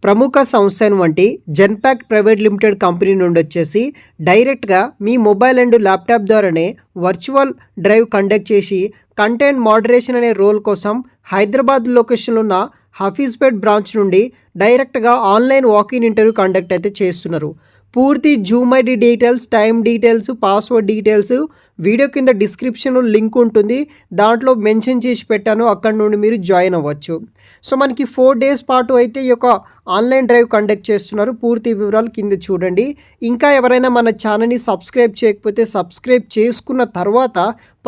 ప్రముఖ సంస్థ వంటి జెన్పాక్ట్ ప్రైవేట్ లిమిటెడ్ కంపెనీ నుండి వచ్చేసి డైరెక్ట్గా మీ మొబైల్ అండ్ ల్యాప్టాప్ ద్వారానే వర్చువల్ డ్రైవ్ కండక్ట్ చేసి కంటెంట్ మోడరేషన్ అనే రోల్ కోసం హైదరాబాద్ లొకేషన్లో ఉన్న హఫీజ్పేట్ బ్రాంచ్ నుండి డైరెక్ట్గా ఆన్లైన్ వాకిన్ ఇంటర్వ్యూ కండక్ట్ అయితే చేస్తున్నారు. పూర్తి Zoom ID details, time details, password details video కింద డిస్క్రిప్షన్లో లింక్ ఉంటుంది, దాంట్లో మెన్షన్ చేసి పెట్టాను, అక్కడ నుండి మీరు జాయిన్ అవ్వచ్చు. సో మనకి 4 days పాటు అయితే ఈ యొక్క ఆన్లైన్ డ్రైవ్ కండక్ట్ చేస్తున్నారు. పూర్తి వివరాలు కింద చూడండి. ఇంకా ఎవరైనా మన ఛానల్ని సబ్స్క్రైబ్ చేయకపోతే సబ్స్క్రైబ్ చేసుకున్న తర్వాత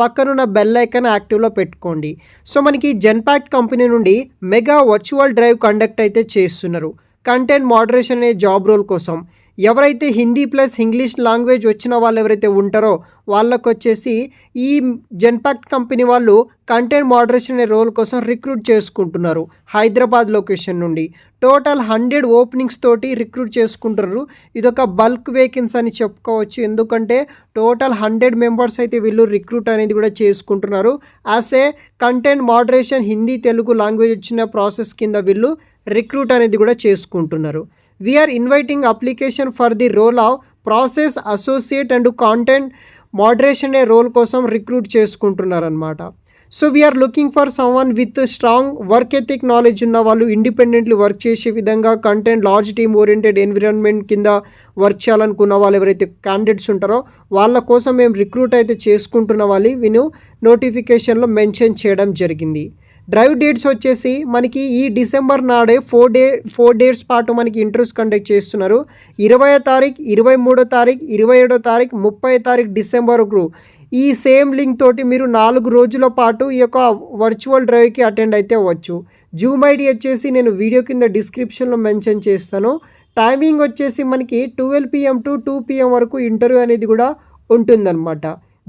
పక్కనున్న బెల్ ఐకాన్ యాక్టివ్లో పెట్టుకోండి. సో మనకి జెన్పాక్ట్ కంపెనీ నుండి మెగా వర్చువల్ డ్రైవ్ కండక్ట్ అయితే చేస్తున్నారు కంటెంట్ మోడరేషన్ అనే జాబ్ రోల్ కోసం. ఎవరైతే హిందీ ప్లస్ ఇంగ్లీష్ లాంగ్వేజ్ వచ్చిన వాళ్ళు ఎవరైతే ఉంటారో వాళ్ళకు వచ్చేసి ఈ జెన్పాక్ట్ కంపెనీ వాళ్ళు కంటెంట్ మోడరేషన్ అనే రోల్ కోసం రిక్రూట్ చేసుకుంటున్నారు హైదరాబాద్ లొకేషన్ నుండి. టోటల్ 100 ఓపెనింగ్స్ తోటి రిక్రూట్ చేసుకుంటున్నారు. ఇదొక బల్క్ వేకెన్సీ అని చెప్పుకోవచ్చు, ఎందుకంటే టోటల్ 100 మెంబర్స్ అయితే వీళ్ళు రిక్రూట్ అనేది కూడా చేసుకుంటున్నారు. As a content moderation Hindi Telugu language వచ్చిన ప్రాసెస్ కింద వీళ్ళు రిక్రూట్ అనేది కూడా చేసుకుంటున్నారు. We're inviting application for the role of process associate and content moderation అనే రోల్ కోసం రిక్రూట్ చేసుకుంటున్నారనమాట. So we're looking for someone with strong work ethic knowledge ఉన్న వాళ్ళు, ఇండిపెండెంట్లీ వర్క్ చేసే విధంగా content large team oriented environment కింద వర్క్ చేయాలనుకున్న వాళ్ళు ఎవరైతే క్యాండిడేట్స్ ఉంటారో వాళ్ళ కోసం మేము రిక్రూట్ అయితే చేసుకుంటున్న వాళ్ళు వీళ్ళు నోటిఫికేషన్లో మెన్షన్ చేయడం జరిగింది. డ్రైవ్ డేట్స్ వచ్చేసి మనకి ఈ డిసెంబర్ నాడే 4 days పాటు మనకి ఇంటర్వ్యూస్ కండక్ట్ చేస్తున్నారు. 20వ తారీఖు, 23వ తారీఖు, 27వ తారీఖు, 30వ తారీఖు డిసెంబర్కు ఈ సేమ్ లింక్ తోటి మీరు 4 రోజుల పాటు ఈ యొక్క వర్చువల్ డ్రైవ్కి అటెండ్ అయితే అవ్వచ్చు. జూమ్ ఐడి వచ్చేసి నేను వీడియో కింద డిస్క్రిప్షన్లో మెన్షన్ చేస్తాను. టైమింగ్ వచ్చేసి మనకి 12 PM to 2 PM వరకు ఇంటర్వ్యూ అనేది కూడా ఉంటుందన్నమాట.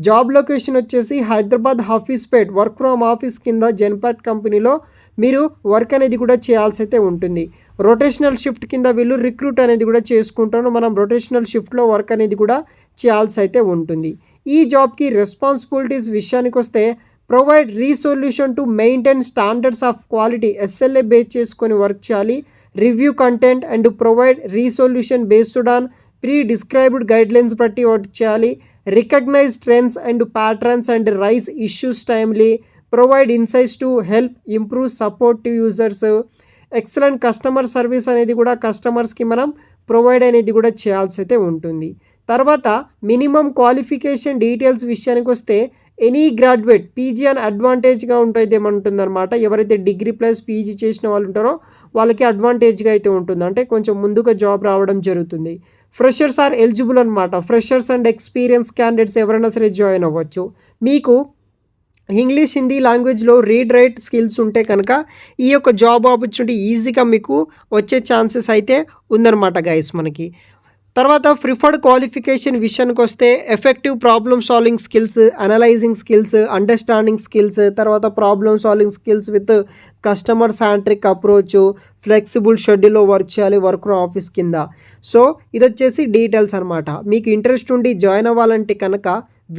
జాబ్ లొకేషన్ వచ్చేసి Hyderabad Hafeezpet work from office కింద జెన్పాక్ట్ కంపెనీలో మీరు వర్క్ అనేది కూడా చేయాల్సి అయితే ఉంటుంది. రొటేషనల్ షిఫ్ట్ కింద వీళ్ళు రిక్రూట్ అనేది కూడా చేసుకుంటారు. మనం రొటేషనల్ షిఫ్ట్లో వర్క్ అనేది కూడా చేయాల్సి అయితే ఉంటుంది. ఈ జాబ్కి రెస్పాన్సిబిలిటీస్ విషయానికి వస్తే provide resolution to maintain standards of quality, SLA base చేసుకొని వర్క్ చేయాలి. Review content and provide resolution based on pre described guidelines బట్టి వర్క్ చేయాలి. Recognize trends and patterns and raise issues timely. Provide insights to help improve support to users. Excellent customer service అనేది కూడా కస్టమర్స్కి మనం provide అనేది కూడా చేయాల్సి అయితే ఉంటుంది. తర్వాత మినిమం క్వాలిఫికేషన్ డీటెయిల్స్ విషయానికి వస్తే ఎనీ గ్రాడ్యుయేట్ పీజీ అని అడ్వాంటేజ్గా ఉంటుంది ఏమంటుందన్నమాట. ఎవరైతే డిగ్రీ ప్లస్ పీజీ చేసిన వాళ్ళు ఉంటారో వాళ్ళకి అడ్వాంటేజ్గా అయితే ఉంటుంది, అంటే కొంచెం ముందుగా జాబ్ రావడం జరుగుతుంది. ఫ్రెషర్స్ ఆర్ ఎలిజిబుల్ అనమాట. ఫ్రెషర్స్ అండ్ ఎక్స్పీరియన్స్ క్యాండిడేట్స్ ఎవరైనా సరే జాయిన్ అవ్వచ్చు. మీకు ఇంగ్లీష్ హిందీ లాంగ్వేజ్లో రీడ్ రైట్ స్కిల్స్ ఉంటే కనుక ఈ యొక్క జాబ్ ఆపర్చునిటీ ఈజీగా మీకు వచ్చే ఛాన్సెస్ అయితే ఉందన్నమాట గైస్ మనకి. తర్వాత ప్రిఫర్డ్ క్వాలిఫికేషన్ విషయానికి వస్తే effective problem solving skills, analysing skills, understanding skills, తర్వాత problem solving skills with customer centric approach, flexible షెడ్యూల్లో వర్క్ చేయాలి వర్క్ ఫ్రమ్ ఆఫీస్ కింద. సో ఇది వచ్చేసి డీటెయిల్స్ అనమాట. మీకు ఇంట్రెస్ట్ ఉండి జాయిన్ అవ్వాలంటే కనుక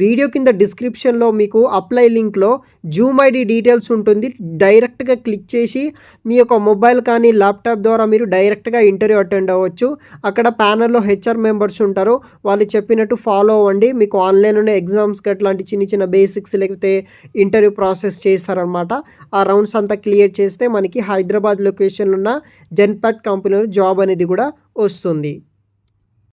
వీడియో కింద డిస్క్రిప్షన్లో మీకు అప్లై లింక్లో జూమ్ ఐడి డీటెయిల్స్ ఉంటుంది. డైరెక్ట్గా క్లిక్ చేసి మీ యొక్క మొబైల్ కానీ ల్యాప్టాప్ ద్వారా మీరు డైరెక్ట్గా ఇంటర్వ్యూ అటెండ్ అవ్వచ్చు. అక్కడ ప్యానల్లో HR మెంబర్స్ ఉంటారు, వాళ్ళు చెప్పినట్టు ఫాలో అవ్వండి. మీకు ఆన్లైన్లోనే ఎగ్జామ్స్కి అట్లాంటి చిన్న చిన్న బేసిక్స్ లేకపోతే ఇంటర్వ్యూ ప్రాసెస్ చేస్తారనమాట. ఆ రౌండ్స్ అంతా క్లియర్ చేస్తే మనకి హైదరాబాద్ లొకేషన్లో ఉన్న జెన్పాక్ట్ కంపెనీలో జాబ్ అనేది కూడా వస్తుంది.